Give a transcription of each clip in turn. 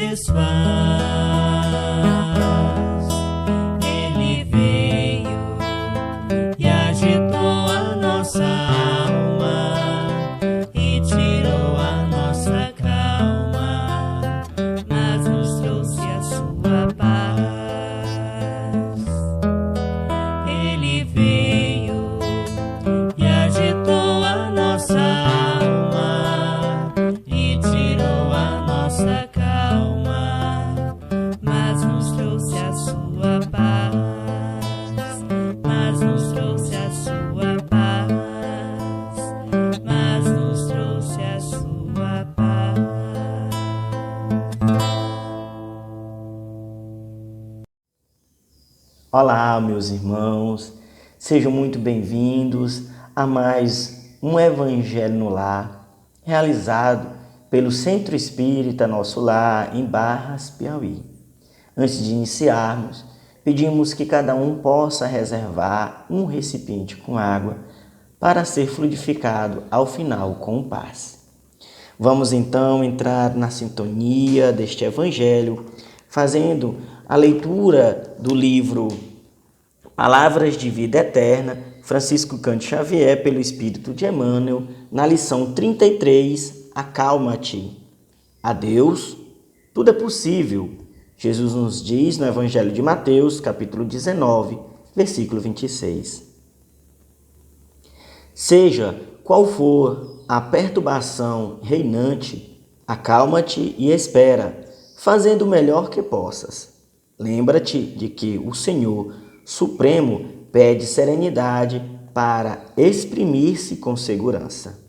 desfaz. Ele veio e agitou a nossa alma e tirou a nossa calma, mas nos trouxe a sua paz. Ele veio e agitou a nossa alma e tirou a nossa calma, mas nos trouxe a sua paz, mas nos trouxe a sua paz, mas nos trouxe a sua paz. Olá, meus irmãos, sejam muito bem-vindos a mais um Evangelho no Lar, realizado pelo Centro Espírita Nosso Lar, em Barras, Piauí. Antes de iniciarmos, pedimos que cada um possa reservar um recipiente com água para ser fluidificado ao final com o passe. Vamos então entrar na sintonia deste Evangelho, fazendo a leitura do livro Palavras de Vida Eterna, Francisco Cândido Xavier, pelo Espírito de Emmanuel, na lição 33, Acalma-te. A Deus tudo é possível. Jesus nos diz no Evangelho de Mateus, capítulo 19, versículo 26. Seja qual for a perturbação reinante, acalma-te e espera, fazendo o melhor que possas. Lembra-te de que o Senhor Supremo pede serenidade para exprimir-se com segurança.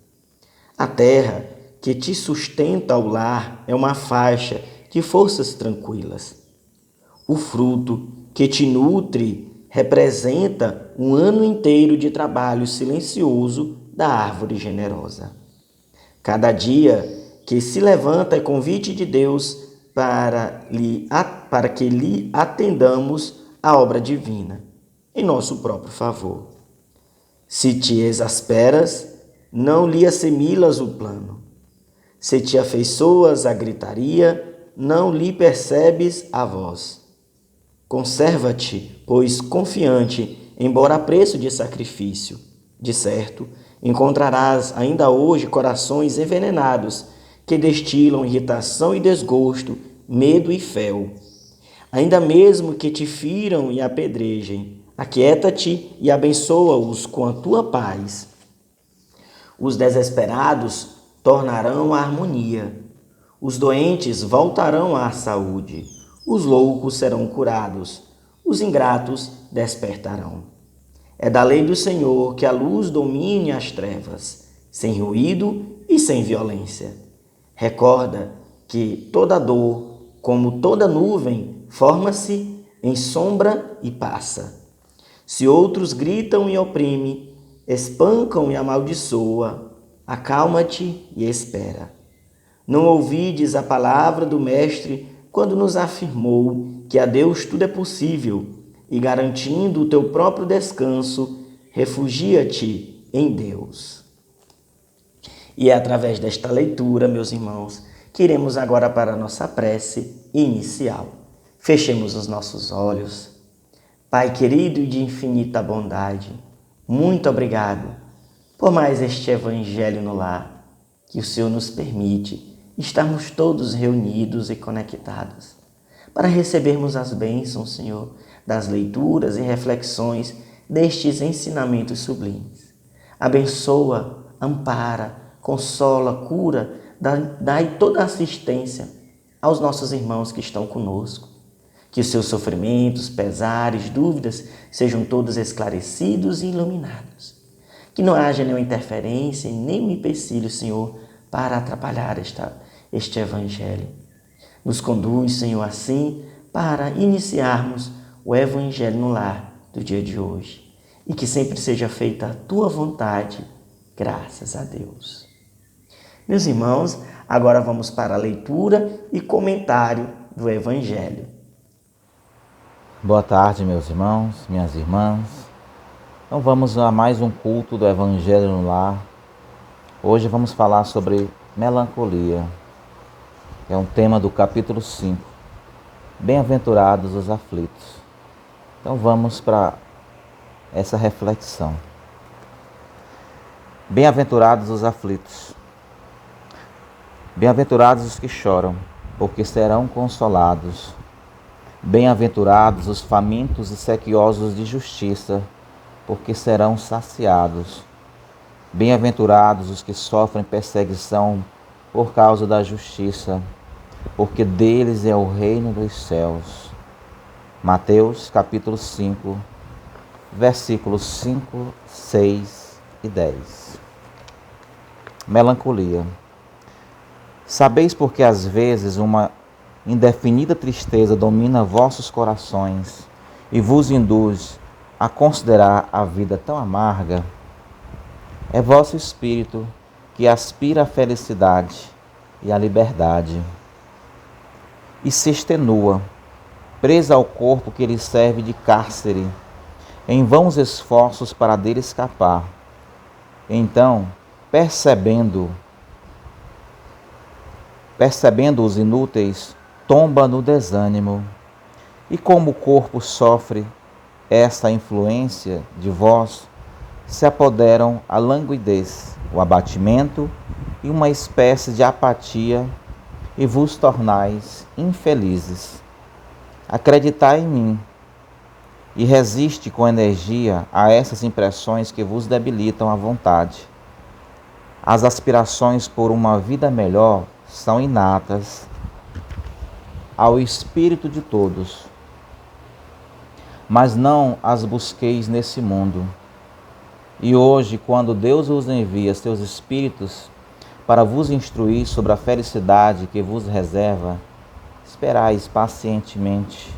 A terra que te sustenta ao lar é uma faixa de forças tranquilas. O fruto que te nutre representa um ano inteiro de trabalho silencioso da árvore generosa. Cada dia que se levanta é convite de Deus para que lhe atendamos a obra divina, em nosso próprio favor. Se te exasperas, não lhe assimilas o plano. Se te afeiçoas à gritaria, não lhe percebes a voz. Conserva-te, pois, confiante, embora a preço de sacrifício. De certo, encontrarás ainda hoje corações envenenados que destilam irritação e desgosto, medo e fel. Ainda mesmo que te firam e apedrejem, aquieta-te e abençoa-os com a tua paz. Os desesperados tornarão a harmonia, os doentes voltarão à saúde, os loucos serão curados, os ingratos despertarão. É da lei do Senhor que a luz domine as trevas, sem ruído e sem violência. Recorda que toda dor, como toda nuvem, forma-se em sombra e passa. Se outros gritam e oprimem, espancam e amaldiçoa, acalma-te e espera. Não ouvides a palavra do Mestre quando nos afirmou que a Deus tudo é possível e, garantindo o teu próprio descanso, refugia-te em Deus. E é através desta leitura, meus irmãos, que iremos agora para a nossa prece inicial. Fechemos os nossos olhos. Pai querido e de infinita bondade, muito obrigado por mais este Evangelho no lar, que o Senhor nos permite estarmos todos reunidos e conectados, para recebermos as bênçãos, Senhor, das leituras e reflexões destes ensinamentos sublimes. Abençoa, ampara, consola, cura, dai toda a assistência aos nossos irmãos que estão conosco. Que os seus sofrimentos, pesares, dúvidas sejam todos esclarecidos e iluminados. Que não haja nenhuma interferência e nenhum empecilho, Senhor, para atrapalhar este Evangelho. Nos conduz, Senhor, assim, para iniciarmos o Evangelho no lar do dia de hoje. E que sempre seja feita a Tua vontade, graças a Deus. Meus irmãos, agora vamos para a leitura e comentário do Evangelho. Boa tarde, meus irmãos, minhas irmãs. Então vamos a mais um culto do Evangelho no Lar. Hoje vamos falar sobre melancolia. É um tema do capítulo 5. Bem-aventurados os aflitos. Então vamos para essa reflexão. Bem-aventurados os aflitos. Bem-aventurados os que choram, porque serão consolados. Bem-aventurados os famintos e sequiosos de justiça, porque serão saciados. Bem-aventurados os que sofrem perseguição por causa da justiça, porque deles é o reino dos céus. Mateus capítulo 5, versículos 5, 6 e 10. Melancolia. Sabeis porque às vezes uma indefinida tristeza domina vossos corações e vos induz a considerar a vida tão amarga? É vosso espírito que aspira à felicidade e à liberdade e se extenua, presa ao corpo que lhe serve de cárcere, em vãos esforços para dele escapar. Então, percebendo os inúteis, tomba no desânimo. E como o corpo sofre essa influência de vós, se apoderam a languidez, o abatimento e uma espécie de apatia, e vos tornais infelizes. Acreditai em mim e resiste com energia a essas impressões que vos debilitam a vontade. As aspirações por uma vida melhor são inatas ao espírito de todos, mas não as busqueis nesse mundo. E hoje, quando Deus vos envia seus espíritos para vos instruir sobre a felicidade que vos reserva, esperais pacientemente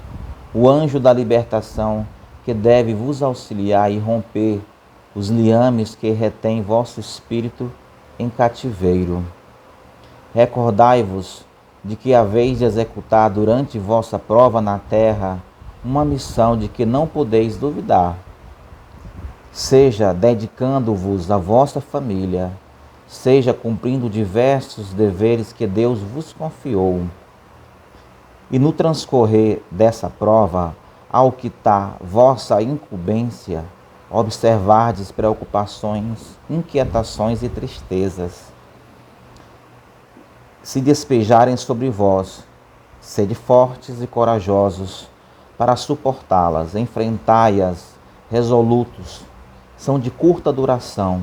o anjo da libertação que deve vos auxiliar e romper os liames que retêm vosso espírito em cativeiro. Recordai-vos de que haveis de executar durante vossa prova na terra uma missão de que não podeis duvidar. Seja dedicando-vos à vossa família, seja cumprindo diversos deveres que Deus vos confiou. E no transcorrer dessa prova, ao quitar vossa incumbência, observardes preocupações, inquietações e tristezas se despejarem sobre vós. Sede fortes e corajosos para suportá-las, enfrentai-as resolutos, são de curta duração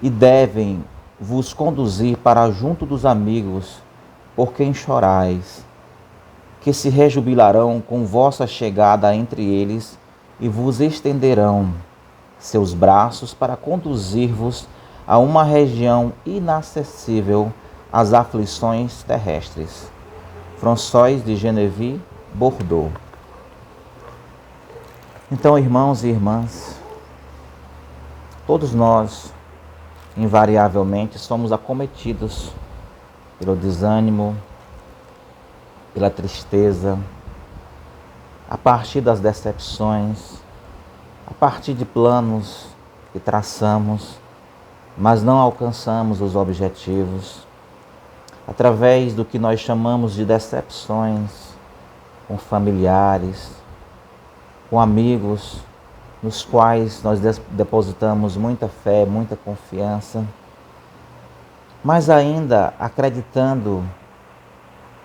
e devem vos conduzir para junto dos amigos por quem chorais, que se rejubilarão com vossa chegada entre eles e vos estenderão seus braços para conduzir-vos a uma região inacessível às aflições terrestres. François de Genevieve, Bordeaux. Então, irmãos e irmãs, todos nós, invariavelmente, somos acometidos pelo desânimo, pela tristeza, a partir das decepções, a partir de planos que traçamos, mas não alcançamos os objetivos, através do que nós chamamos de decepções com familiares, com amigos, nos quais nós depositamos muita fé, muita confiança, mas ainda acreditando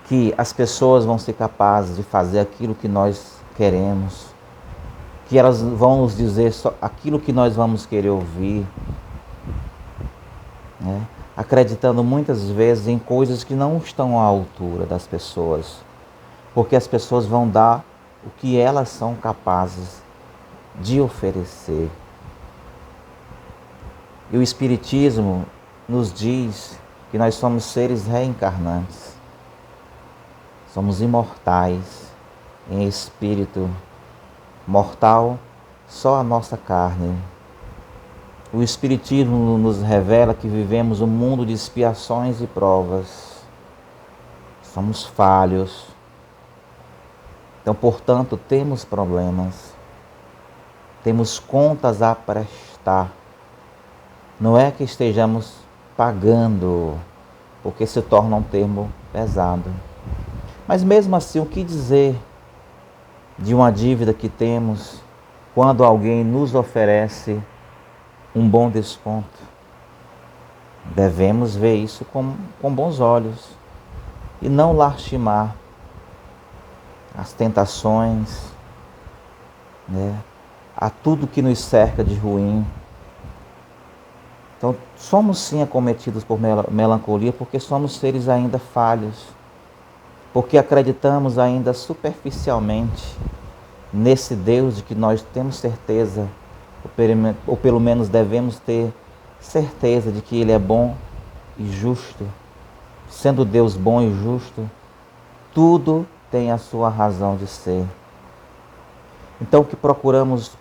que as pessoas vão ser capazes de fazer aquilo que nós queremos, que elas vão nos dizer só aquilo que nós vamos querer ouvir, né? Acreditando muitas vezes em coisas que não estão à altura das pessoas, porque as pessoas vão dar o que elas são capazes de oferecer. E o Espiritismo nos diz que nós somos seres reencarnantes, somos imortais em espírito, mortal só a nossa carne. O Espiritismo nos revela que vivemos um mundo de expiações e provas. Somos falhos. Então, portanto, temos problemas. Temos contas a prestar. Não é que estejamos pagando porque se torna um termo pesado. Mas mesmo assim, o que dizer de uma dívida que temos quando alguém nos oferece um bom desconto? Devemos ver isso com bons olhos e não lastimar as tentações, né, a tudo que nos cerca de ruim. Então, somos sim acometidos por melancolia porque somos seres ainda falhos, porque acreditamos ainda superficialmente nesse Deus de que nós temos certeza, ou pelo menos devemos ter certeza de que Ele é bom e justo. Sendo Deus bom e justo, tudo tem a sua razão de ser. Então que procuremos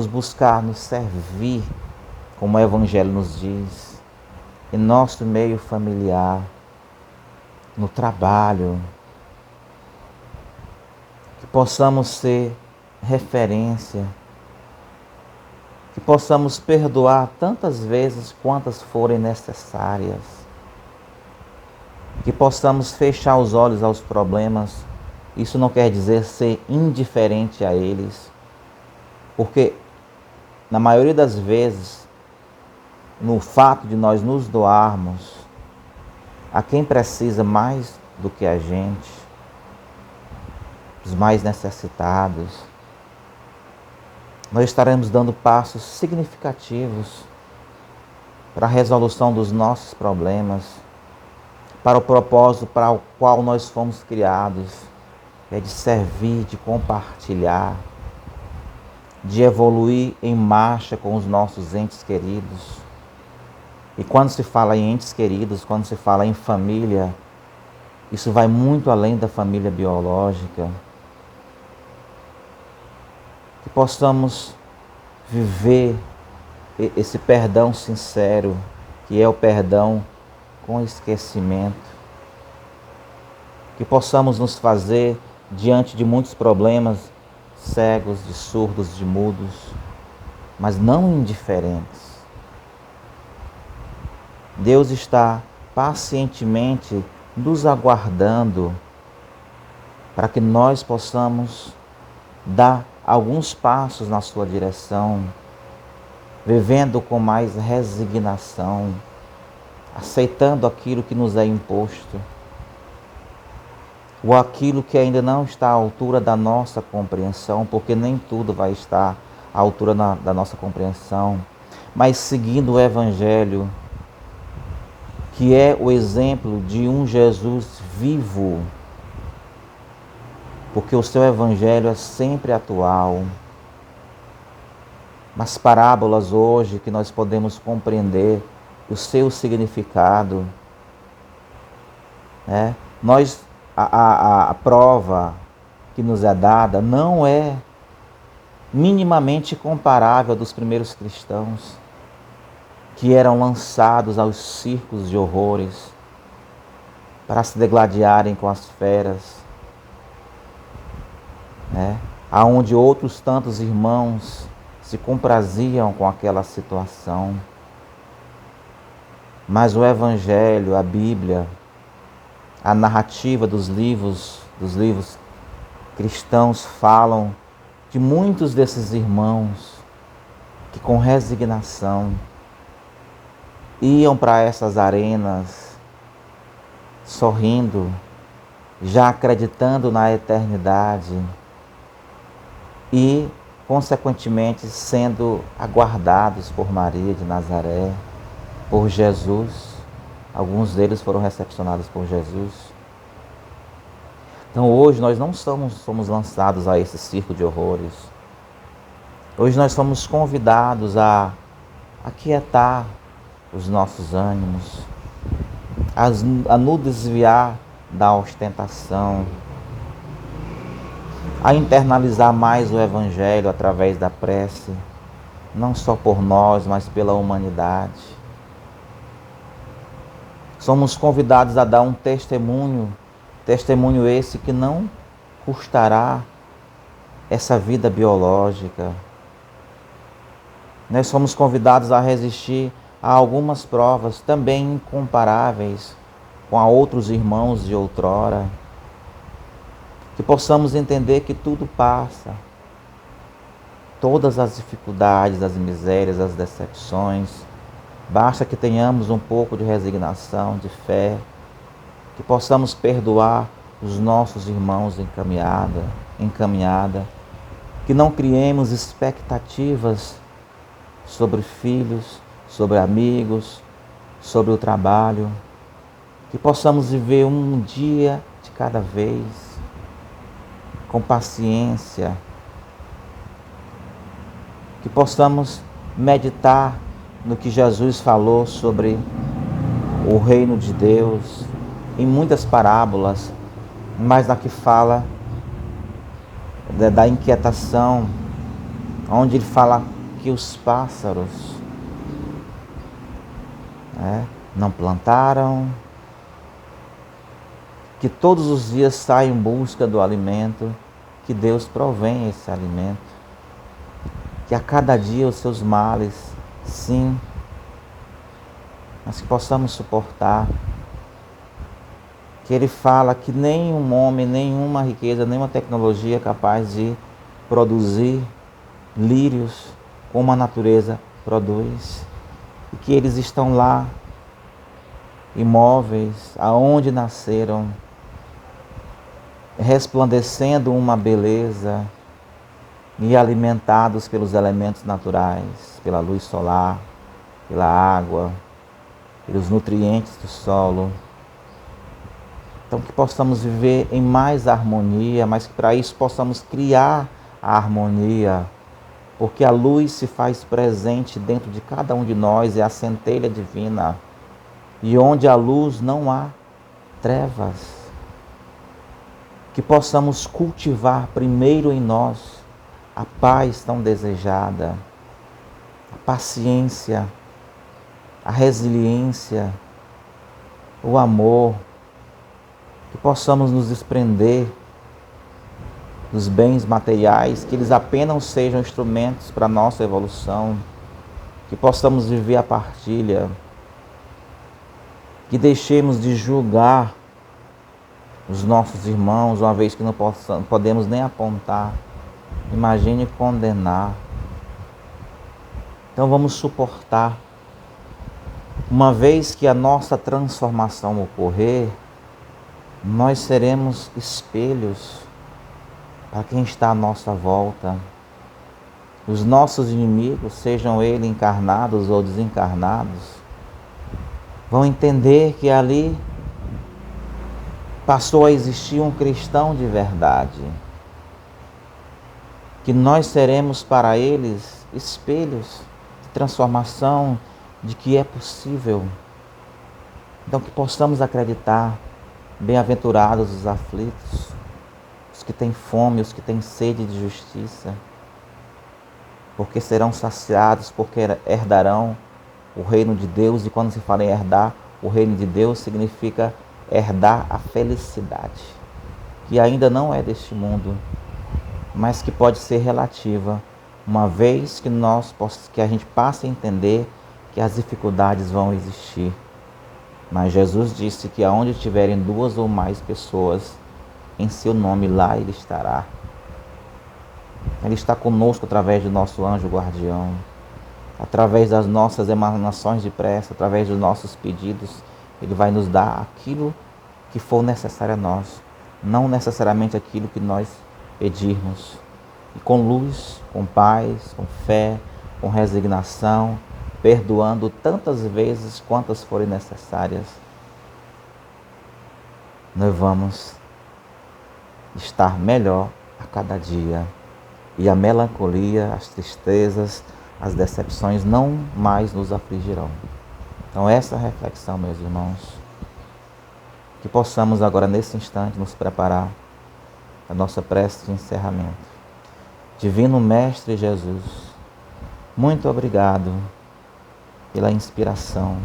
buscar nos servir, como o Evangelho nos diz, em nosso meio familiar, no trabalho, que possamos ser referência, que possamos perdoar tantas vezes quantas forem necessárias, que possamos fechar os olhos aos problemas. Isso não quer dizer ser indiferente a eles, porque na maioria das vezes, no fato de nós nos doarmos a quem precisa mais do que a gente, os mais necessitados, nós estaremos dando passos significativos para a resolução dos nossos problemas, para o propósito para o qual nós fomos criados, que é de servir, de compartilhar, de evoluir em marcha com os nossos entes queridos. E quando se fala em entes queridos, quando se fala em família, isso vai muito além da família biológica. Que possamos viver esse perdão sincero, que é o perdão com esquecimento. Que possamos nos fazer, diante de muitos problemas, cegos, de surdos, de mudos, mas não indiferentes. Deus está pacientemente nos aguardando para que nós possamos dar alguns passos na sua direção, vivendo com mais resignação, aceitando aquilo que nos é imposto, ou aquilo que ainda não está à altura da nossa compreensão, porque nem tudo vai estar à altura da nossa compreensão, mas seguindo o Evangelho, que é o exemplo de um Jesus vivo, porque o seu Evangelho é sempre atual. Nas parábolas hoje que nós podemos compreender o seu significado, né? A prova que nos é dada não é minimamente comparável dos primeiros cristãos, que eram lançados aos circos de horrores para se degladiarem com as feras, né? Aonde outros tantos irmãos se compraziam com aquela situação. Mas o Evangelho, a Bíblia, a narrativa dos livros cristãos falam de muitos desses irmãos que com resignação iam para essas arenas sorrindo, já acreditando na eternidade e, consequentemente, sendo aguardados por Maria de Nazaré, por Jesus. Alguns deles foram recepcionados por Jesus. Então hoje nós não somos lançados a esse circo de horrores. Hoje nós somos convidados a aquietar os nossos ânimos, a nos desviar da ostentação, a internalizar mais o Evangelho através da prece, não só por nós, mas pela humanidade. Somos convidados a dar um testemunho esse que não custará essa vida biológica. Nós somos convidados a resistir a algumas provas também incomparáveis com a outros irmãos de outrora. Que possamos entender que tudo passa. Todas as dificuldades, as misérias, as decepções. Basta que tenhamos um pouco de resignação, de fé. Que possamos perdoar os nossos irmãos encaminhada. Que não criemos expectativas sobre filhos, sobre amigos, sobre o trabalho. Que possamos viver um dia de cada vez, com paciência. Que possamos meditar no que Jesus falou sobre o reino de Deus, em muitas parábolas, mas na que fala da inquietação, onde ele fala que os pássaros não plantaram, que todos os dias saem em busca do alimento, que Deus provém esse alimento, que a cada dia os seus males, sim, mas que possamos suportar, que ele fala que nenhum homem, nenhuma riqueza, nenhuma tecnologia é capaz de produzir lírios como a natureza produz, e que eles estão lá, imóveis, aonde nasceram, resplandecendo uma beleza e alimentados pelos elementos naturais, pela luz solar, pela água, pelos nutrientes do solo. Então que possamos viver em mais harmonia, mas que para isso possamos criar a harmonia, porque a luz se faz presente dentro de cada um de nós, é a centelha divina, e onde há luz não há trevas. Que possamos cultivar primeiro em nós a paz tão desejada, a paciência, a resiliência, o amor. Que possamos nos desprender dos bens materiais, que eles apenas sejam instrumentos para a nossa evolução. Que possamos viver a partilha. Que deixemos de julgar os nossos irmãos, uma vez que não podemos nem apontar. Imagine condenar. Então vamos suportar. Uma vez que a nossa transformação ocorrer, nós seremos espelhos para quem está à nossa volta. Os nossos inimigos, sejam eles encarnados ou desencarnados, vão entender que ali passou a existir um cristão de verdade. Que nós seremos para eles espelhos de transformação, de que é possível. Então que possamos acreditar. Bem-aventurados os aflitos, os que têm fome, os que têm sede de justiça, porque serão saciados, porque herdarão o reino de Deus. E quando se fala em herdar o reino de Deus, significa herdar a felicidade, que ainda não é deste mundo, mas que pode ser relativa, uma vez que a gente passe a entender que as dificuldades vão existir. Mas Jesus disse que aonde tiverem 2 ou mais pessoas em seu nome, lá Ele estará. Ele está conosco através do nosso anjo guardião, através das nossas emanações de prece, através dos nossos pedidos. Ele vai nos dar aquilo que for necessário a nós, não necessariamente aquilo que nós pedirmos. E com luz, com paz, com fé, com resignação, perdoando tantas vezes quantas forem necessárias, nós vamos estar melhor a cada dia. E a melancolia, as tristezas, as decepções não mais nos afligirão. Então essa é a reflexão, meus irmãos. Que possamos agora, nesse instante, nos preparar a nossa prece de encerramento. Divino Mestre Jesus, muito obrigado pela inspiração.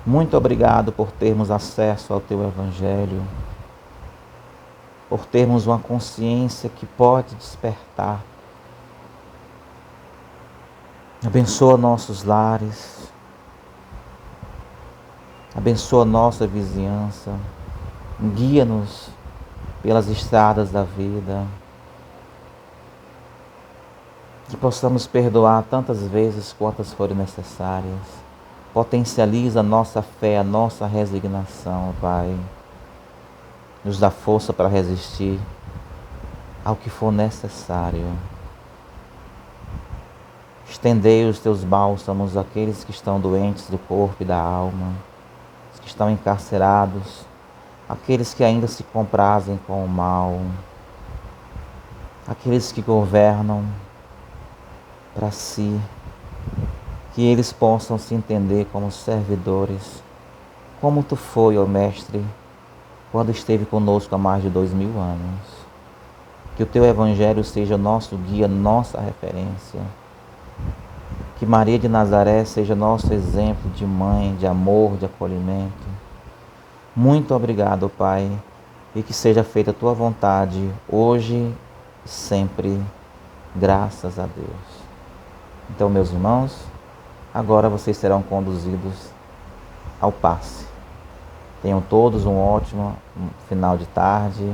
Muito obrigado por termos acesso ao Teu Evangelho, por termos uma consciência que pode despertar. Abençoa nossos lares, abençoa nossa vizinhança, guia-nos pelas estradas da vida, que possamos perdoar tantas vezes quantas forem necessárias. Potencializa a nossa fé, a nossa resignação, Pai. Nos dá força para resistir ao que for necessário. Estendei os teus bálsamos àqueles que estão doentes do corpo e da alma, os que estão encarcerados, aqueles que ainda se comprazem com o mal, aqueles que governam para si, que eles possam se entender como servidores, como tu foi, ó Mestre, quando esteve conosco há mais de 2000 anos. Que o teu Evangelho seja nosso guia, nossa referência. Que Maria de Nazaré seja nosso exemplo de mãe, de amor, de acolhimento. Muito obrigado, Pai, e que seja feita a tua vontade, hoje e sempre, graças a Deus. Então, meus irmãos, agora vocês serão conduzidos ao passe. Tenham todos um ótimo final de tarde,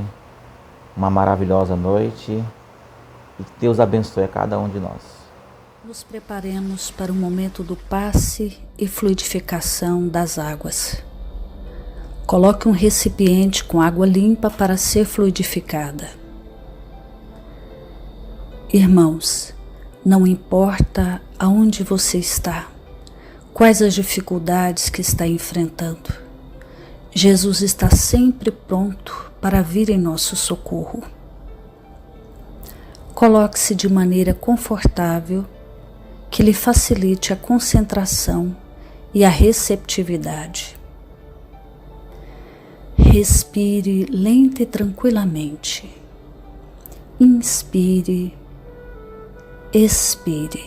uma maravilhosa noite e que Deus abençoe a cada um de nós. Nos preparemos para o momento do passe e fluidificação das águas. Coloque um recipiente com água limpa para ser fluidificada. Irmãos, não importa aonde você está, quais as dificuldades que está enfrentando, Jesus está sempre pronto para vir em nosso socorro. Coloque-se de maneira confortável, que lhe facilite a concentração e a receptividade. Respire lenta e tranquilamente. Inspire, expire.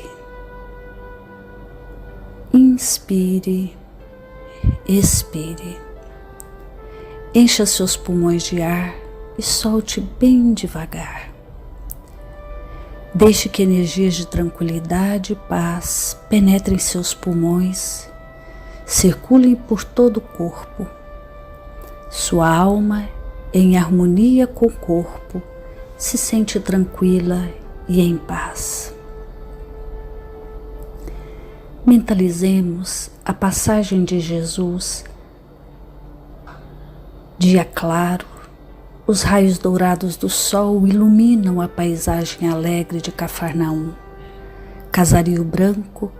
Inspire, expire. Encha seus pulmões de ar e solte bem devagar. Deixe que energias de tranquilidade e paz penetrem seus pulmões, circulem por todo o corpo. Sua alma, em harmonia com o corpo, se sente tranquila e em paz. Mentalizemos a passagem de Jesus. Dia claro, os raios dourados do sol iluminam a paisagem alegre de Cafarnaum. Casario branco,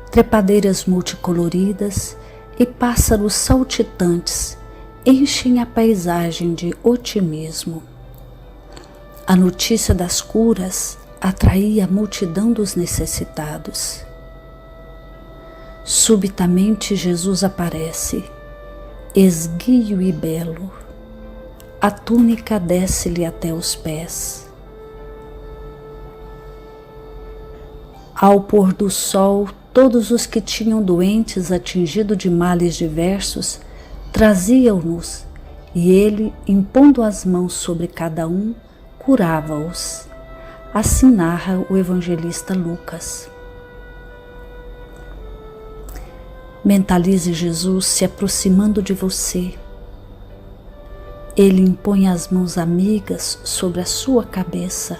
trepadeiras multicoloridas e pássaros saltitantes enchem a paisagem de otimismo. A notícia das curas atraía a multidão dos necessitados. Subitamente Jesus aparece, esguio e belo. A túnica desce-lhe até os pés. Ao pôr do sol, todos os que tinham doentes atingidos de males diversos traziam-nos, e ele, impondo as mãos sobre cada um, curava-os. Assim narra o evangelista Lucas. Mentalize Jesus se aproximando de você. Ele impõe as mãos amigas sobre a sua cabeça.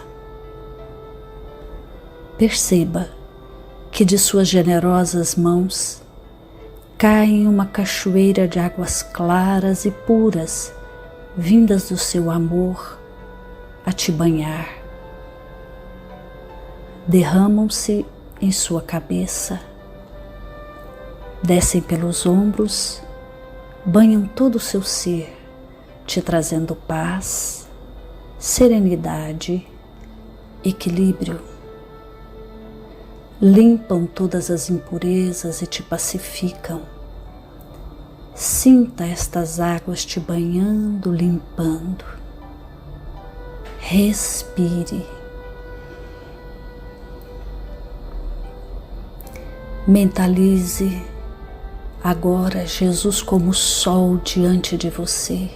Perceba que de suas generosas mãos cai uma cachoeira de águas claras e puras, vindas do seu amor a te banhar. Derramam-se em sua cabeça, descem pelos ombros, banham todo o seu ser, te trazendo paz, serenidade, equilíbrio. Limpam todas as impurezas e te pacificam. Sinta estas águas te banhando, limpando. Respire. Mentalize agora Jesus como sol diante de você.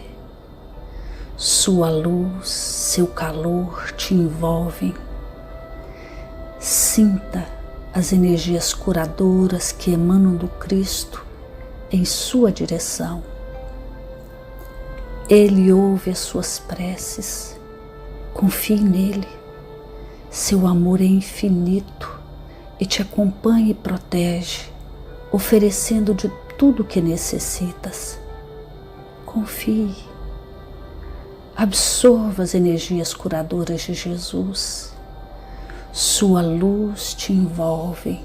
Sua luz, seu calor te envolvem. Sinta as energias curadoras que emanam do Cristo em sua direção. Ele ouve as suas preces. Confie nele. Seu amor é infinito e te acompanha e protege, oferecendo de tudo o que necessitas. Confie. Absorva as energias curadoras de Jesus. Sua luz te envolve.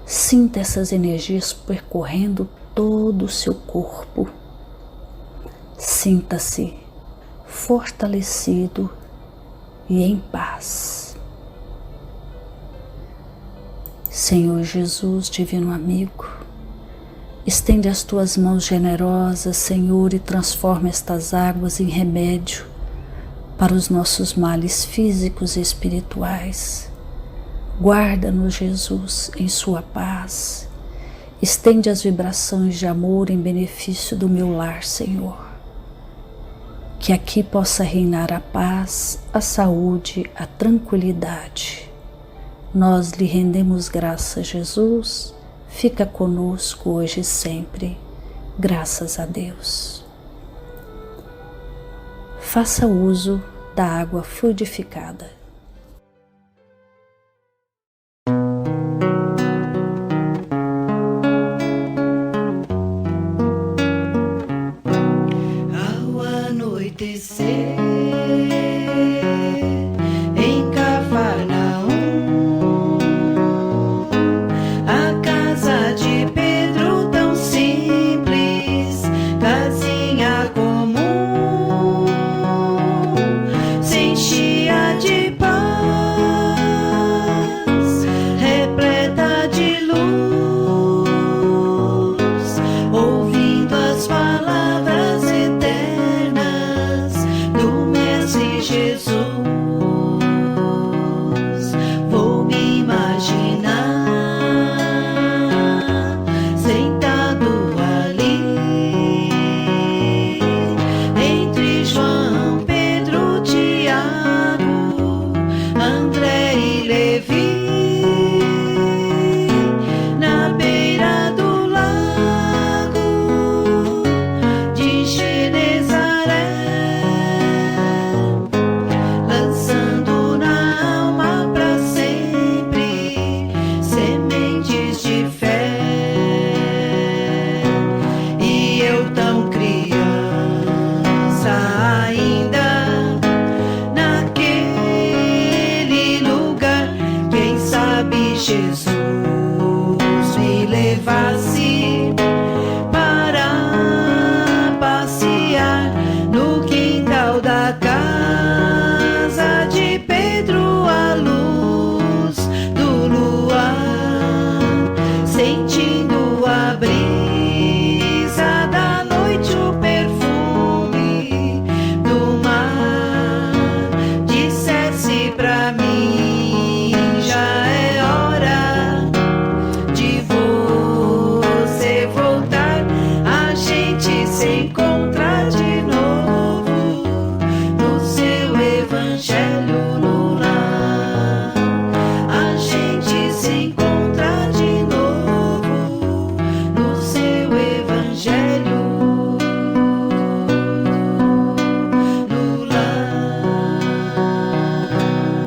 Sinta essas energias percorrendo todo o seu corpo. Sinta-se fortalecido e em paz. Senhor Jesus, divino amigo, estende as tuas mãos generosas, Senhor, e transforma estas águas em remédio para os nossos males físicos e espirituais. Guarda-nos, Jesus, em sua paz. Estende as vibrações de amor em benefício do meu lar, Senhor. Que aqui possa reinar a paz, a saúde, a tranquilidade. Nós lhe rendemos graças, Jesus. Fica conosco hoje e sempre. Graças a Deus. Faça uso da água fluidificada.